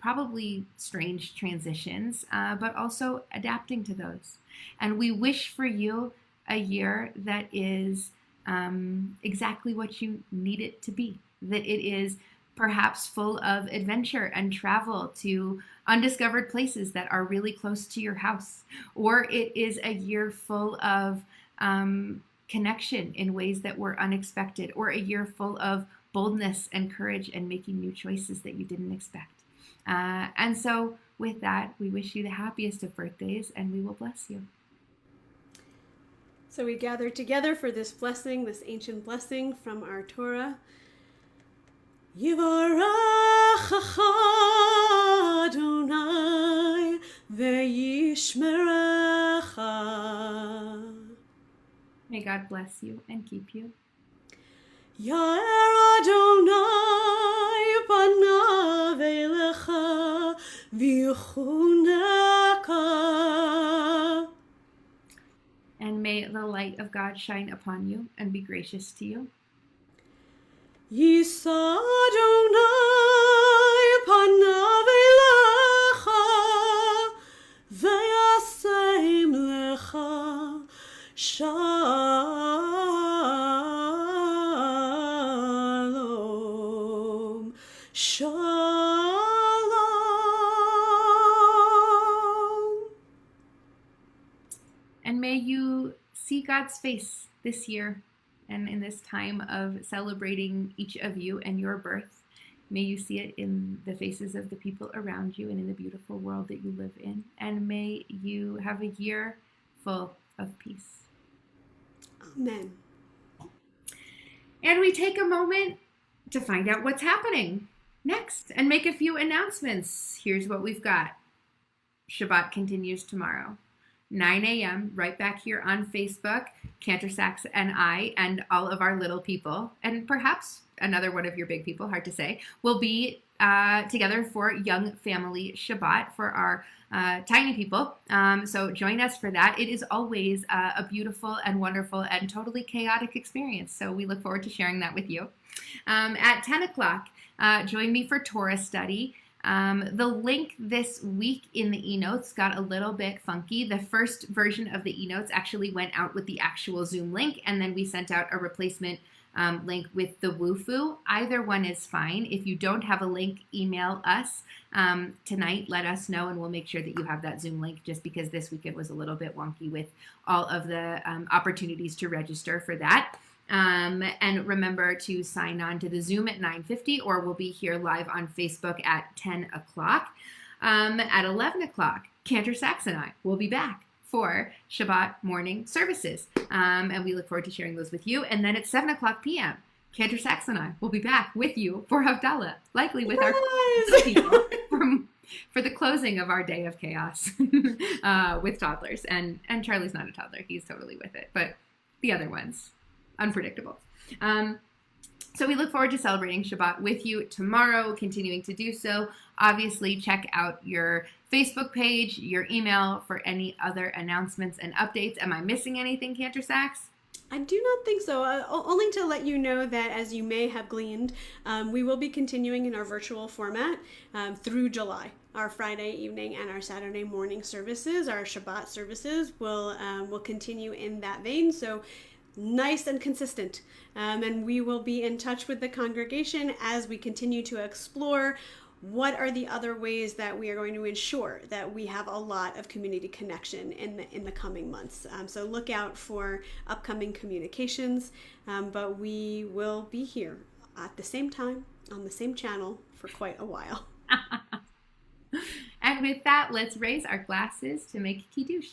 probably strange transitions, but also adapting to those. And we wish for you a year that is exactly what you need it to be, that it is perhaps full of adventure and travel to undiscovered places that are really close to your house, or it is a year full of connection in ways that were unexpected, or a year full of boldness and courage and making new choices that you didn't expect. And so with that, we wish you the happiest of birthdays, and we will bless you. So we gather together for this blessing, this ancient blessing from our Torah. Yivarechecha Adonai ve'yishmerecha. May God bless you and keep you. Ya'er Adonai panav elecha v'yichuneka. And may the light of God shine upon you and be gracious to you. Yisa Adonai panav elecha ve'yasem lecha shalom. Shalom. And may you see God's face this year and in this time of celebrating each of you and your birth, May you see it in the faces of the people around you and in the beautiful world that you live in. And may you have a year full of peace. Amen. And we take a moment to find out what's happening next and make a few announcements. Here's what we've got. Shabbat continues tomorrow. 9 a.m. right back here on Facebook. Cantor, Sachs, and I, and all of our little people, and perhaps another one of your big people, hard to say, will be together for Young Family Shabbat for our tiny people. So join us for that. It is always a beautiful and wonderful and totally chaotic experience. So we look forward to sharing that with you. At 10 o'clock, join me for Torah study. The link this week in the e-notes got a little bit funky. The first version of the e-notes actually went out with the actual Zoom link, and then we sent out a replacement link with the Wufoo. Either one is fine. If you don't have a link, email us tonight. Let us know, and we'll make sure that you have that Zoom link, just because this weekend was a little bit wonky with all of the opportunities to register for that. And remember to sign on to the Zoom at 9:50, or we'll be here live on Facebook at 10 o'clock. At 11 o'clock, Cantor, Sachs, and I will be back for Shabbat morning services. And we look forward to sharing those with you. And then at 7 o'clock p.m., Cantor, Sachs, and I will be back with you for Havdalah, likely with our people for the closing of our day of chaos with toddlers. And Charlie's not a toddler. He's totally with it. But the other ones, unpredictable. So we look forward to celebrating Shabbat with you tomorrow, continuing to do so. Obviously, check out your Facebook page, your email for any other announcements and updates. Am I missing anything, Cantor, Sachs? I do not think so. Only to let you know that, as you may have gleaned, we will be continuing in our virtual format through July. Our Friday evening and our Saturday morning services, our Shabbat services, will continue in that vein. So nice and consistent. And we will be in touch with the congregation as we continue to explore what are the other ways that we are going to ensure that we have a lot of community connection in the coming months. So look out for upcoming communications, but we will be here at the same time on the same channel for quite a while. And with that, let's raise our glasses to make Kiddush.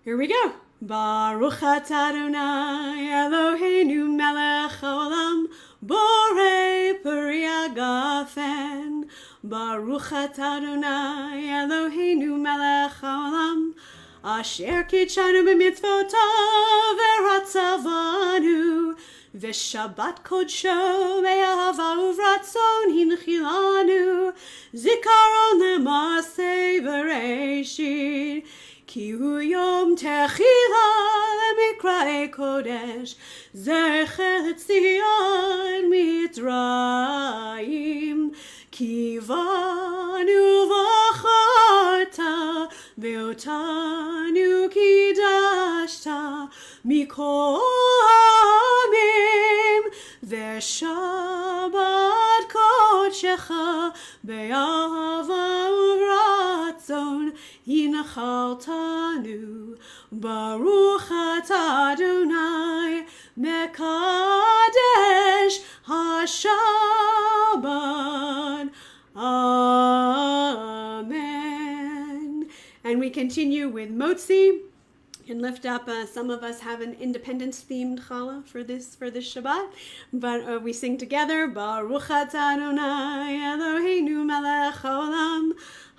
Here we go. Baruch atah Adonai Eloheinu melech haolam borei peri hagafen. Baruch atah Adonai Eloheinu melech haolam asher kitshanu b'mitzvotav v'ratzavanu v'shabbat kodsho be'ahava uvratzon hinchilanu zikaron le'masei v'reishit כי הוא יום תחילה למקראי קודש, זכר לציון מצרים. כי בנו בחרת, ואותנו קידשת מכל העמים, ושבת קודשך באהבה וברצון הנחלתנו. ברוך אתה אדוני מקדש השבת. Amen. And we continue with Motzi and lift up. Some of us have an independence-themed challah for this Shabbat, but we sing together. Baruch atah Adonai Eloheinu melech haolam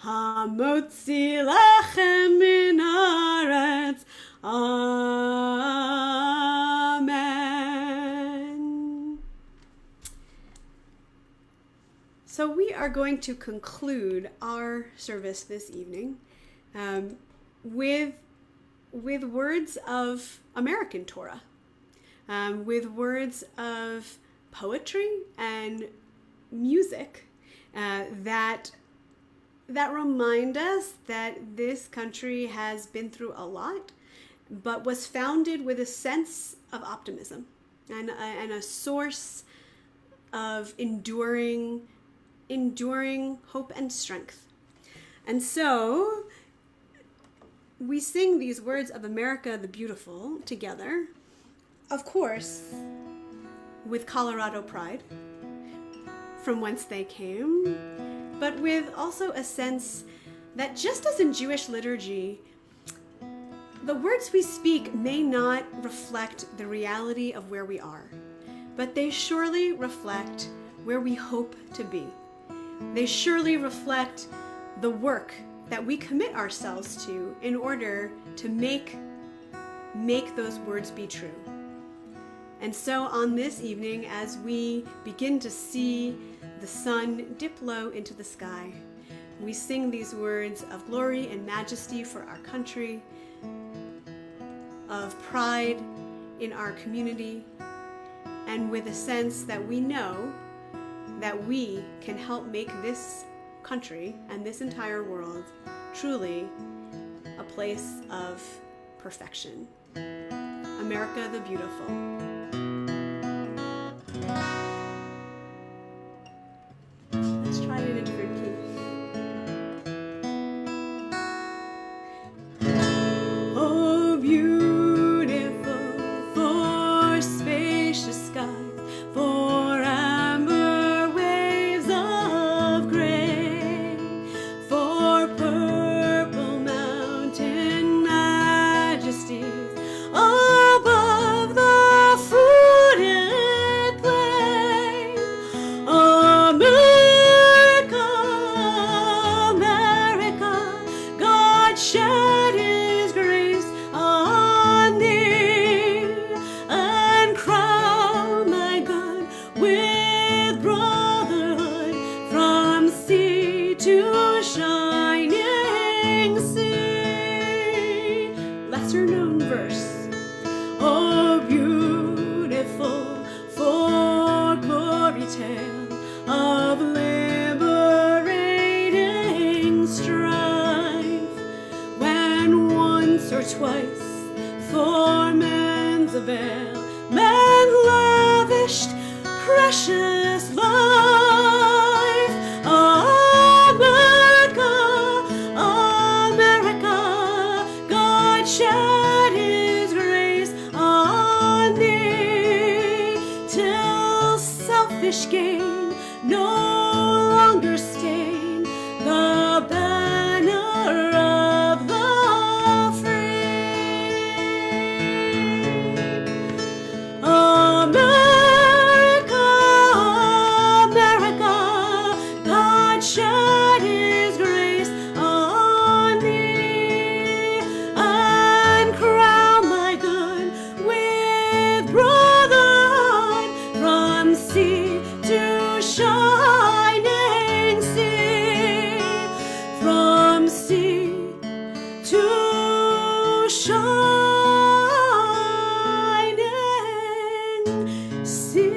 hamotzi lechem min haaretz. Amen. So we are going to conclude our service this evening with words of American Torah, with words of poetry and music that remind us that this country has been through a lot, but was founded with a sense of optimism and a source of enduring hope and strength. And so we sing these words of America the Beautiful together, of course, with Colorado pride, from whence they came, but with also a sense that just as in Jewish liturgy, the words we speak may not reflect the reality of where we are, but they surely reflect where we hope to be. They surely reflect the work that we commit ourselves to in order to make those words be true. And so on this evening, as we begin to see the sun dip low into the sky, we sing these words of glory and majesty for our country, of pride in our community, and with a sense that we know that we can help make this country and this entire world truly a place of perfection. America the Beautiful. Let's try it in a different key. Oh, beautiful for spacious skies, for amber waves of grain, for purple mountain majesties above the fruited plain. America, America, God shed His grace on thee, and crown thy God with brotherhood from sea to shining sea. Lesser known verse. Oh, beautiful for glory tale of liberating strife, when once or twice for man's avail man lavished precious life. America, America, God shed His grace on thee, till selfish gain no longer stain the banner of the free. America, America, God shed His grace on thee, and crown thy good with brotherhood from sea to shining sea, from sea to shining sea.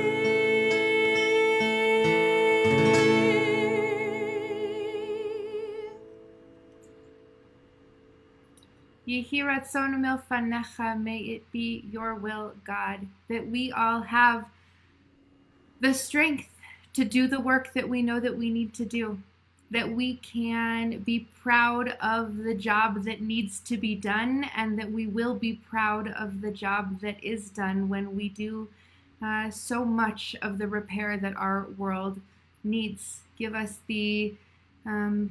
Yehi ratzon milfanecha, may it be your will, God, that we all have the strength to do the work that we know that we need to do, that we can be proud of the job that needs to be done, and that we will be proud of the job that is done when we do so much of the repair that our world needs. Give us the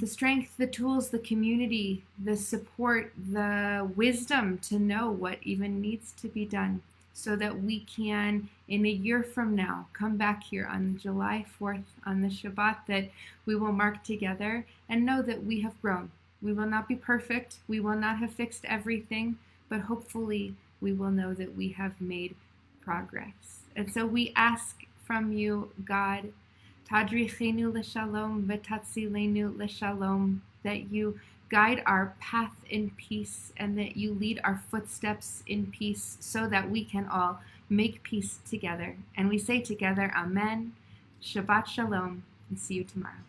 strength, the tools, the community, the support, the wisdom to know what even needs to be done, so that we can, in a year from now, come back here on July 4th, on the Shabbat that we will mark together, and know that we have grown. We will not be perfect. We will not have fixed everything, but hopefully we will know that we have made progress. And so we ask from you, God, Tadrichenu l'shalom v'tatzilenu l'shalom, that you guide our path in peace, and that you lead our footsteps in peace, so that we can all make peace together. And we say together, Amen, Shabbat Shalom, and see you tomorrow.